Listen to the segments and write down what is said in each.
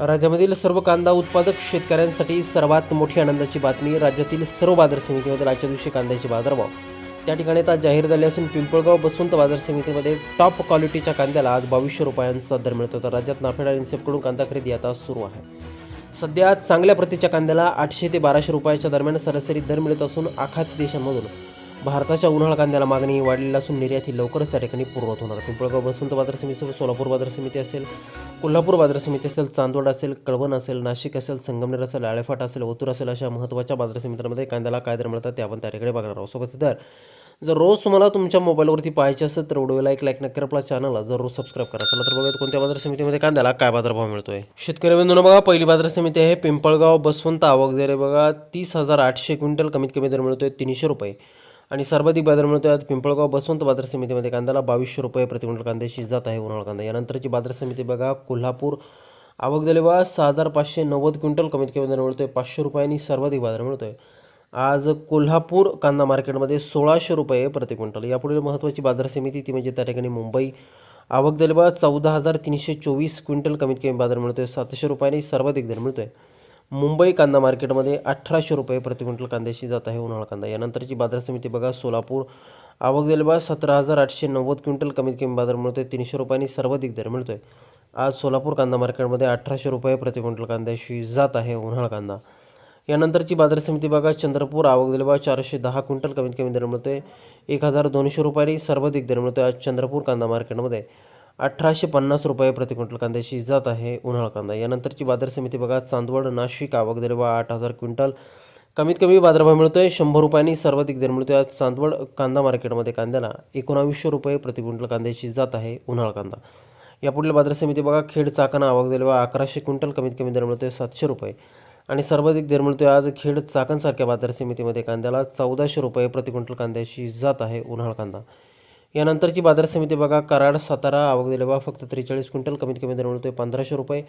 राज्यामधील सर्व कांदा उत्पादक शेतकऱ्यांसाठी सर्वात मोठी आनंदाची बातमी. राज्यातील सर्व बाजार समितीमध्ये आजच्या दिवशी कांद्याचे बाजारभाव त्या ठिकाणी आता जाहीर झाले असून पिंपळगाव बसवंत बाजार समितीमध्ये टॉप क्वालिटीच्या कांद्याला आज 2200 रुपयांचा दर मिळतो. तर राज्यात नाफेड आणि इन्सेप्टकडून कांदा खरेदी आता सुरू आहे. सध्या चांगल्या प्रतीच्या कांद्याला 800 ते 1200 रुपयाच्या दरम्यान सरासरी दर मिळत असून आखात देशांमधून भारताच्या उन्हाळ कांद्याला मागणी वाढलेली असून निर्यात ही लवकरच त्या ठिकाणी पूर्ववत होणार. पिंपळगाव बसवंत बाजार समितीसोबत सोलापूर बाजार समिती असेल, कोल्हापूर बाजार समिती असेल, चांदवड असेल, कळवण असेल, नाशिक असेल, संगमनेर असेल, आळेफाट असेल, ओतूर असेल, अशा महत्त्वाच्या बाजार समित्यांमध्ये कांद्याला काय दर मिळतात ते आपण त्या ठिकाणी बघणार आहोत. सोबत दर जर रोज तुम्हाला तुमच्या मोबाईलवरती पाहायचे असेल तर व्हिडिओला एक लाईक नक्की, आपला चॅनलला जर रोज सबस्क्राईब करा. चला तर बघूयात कोणत्या बाजार समितीमध्ये कांद्याला काय बाजारभाव मिळतोय. शेतकरी बंधूंनो बघा, पहिली बाजार समिती आहे पिंपळगाव बसवंत. आवक दर आहे बघा 30,800 क्विंटल. कमीत कमी दर मिळतोय 300 रुपये आणि सर्वाधिक बाजार मिळतोय आज पिंपळगाव बसवंत बाजार समितीमध्ये कांद्याला 2200 रुपये प्रति क्विंटल कांद्याची जात आहे उन्हाळ कांदा. यानंतरची बाजार समिती बघा कोल्हापूर. आवक झाली बघा 6,590 क्विंटल. कमीत कमी दर मिळतोय 500 रुपये आणि सर्वाधिक बाजार मिळतोय आज कोल्हापूर कांदा मार्केटमध्ये 1600 रुपये प्रति क्विंटल. यापुढे महत्त्वाची बाजार समिती ती म्हणजे त्या ठिकाणी मुंबई. आवक झाली बघा 14,324 क्विंटल. कमीत कमी बाजार मिळतोय 700 रुपये आणि सर्वाधिक दर मिळतोय मुंबई कांदा मार्केटमध्ये 1800 रुपये प्रति क्विंटल कांद्याची जात आहे उन्हाळ कांदा. यानंतरची बाजार समिती बघा सोलापूर. आवक झाली बघा 17,890 क्विंटल. कमीत कमी बाजार मिळतोय 300 रुपये आणि सर्वाधिक दर मिळतोय आज सोलापूर कांदा मार्केटमध्ये 1800 रुपये प्रति क्विंटल कांद्याची जात आहे उन्हाळ कांदा. यानंतरची बाजार समिती बघा चंद्रपूर. आवक झाली बघा 410 क्विंटल. कमीत कमी दर मिळतोय 1200 रुपये आणि सर्वाधिक दर मिळतोय आज चंद्रपूर कांदा मार्केटमध्ये 1850 रुपये प्रति क्विंटल कांद्याची जात आहे उन्हाळ कांदा. यानंतरची बाजार समिती बघा चांदवड नाशिक. आवक झाली बघा 8000 क्विंटल. कमीत कमी बाजारभाव मिळतोय 100 रुपयांनी सर्वाधिक दर मिळतोय आज चांदवड कांदा मार्केटमध्ये कांद्याला 1900 रुपये प्रति क्विंटल कांद्याची जात आहे उन्हाळ कांदा. यापुढील बाजार समिती बघा खेड चाकण. आवक झाली बघा 1100 क्विंटल. कमीत कमी दर मिळतोय 700 रुपये आणि सर्वाधिक दर मिळतोय आज खेड चाकणसारख्या बाजार समितीमध्ये कांद्याला 1400 रुपये प्रति क्विंटल कांद्याची जात आहे उन्हाळ कांदा. यानंतरची बाजार समिती बघा कराड सातारा. आवक दिले बघा फक्त 43 क्विंटल. कमीत कमी दर मिळतोय 1500 रुपये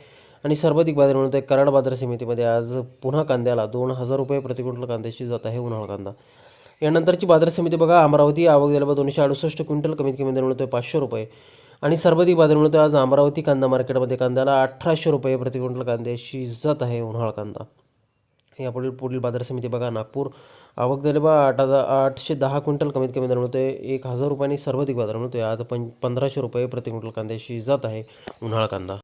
आणि सर्वाधिक बाजार मिळतोय कराड बाजार समितीमध्ये आज पुन्हा कांद्याला 2000 रुपये प्रति क्विंटल कांद्याची जात आहे उन्हाळ कांदा. यानंतरची बाजार समिती बघा अमरावती. आवक दिले बघा 268 क्विंटल. कमीत कमी दर मिळतोय 500 रुपये आणि सर्वाधिक बाजार मिळतोय आज अमरावती कांदा मार्केटमध्ये कांद्याला 1800 रुपये प्रति क्विंटल कांद्याची जात आहे उन्हाळ कांदा. पुढील बाजार समिती बघा नागपूर. आवक झाली बघा 810 क्विंटल. कमीत कमी दर मिळतोय 1000 रुपयांनी सर्वाधिक बाजार मिळतोय आज 1500 रुपये प्रति क्विंटल कांद्याची जात आहे उन्हाळ कांदा.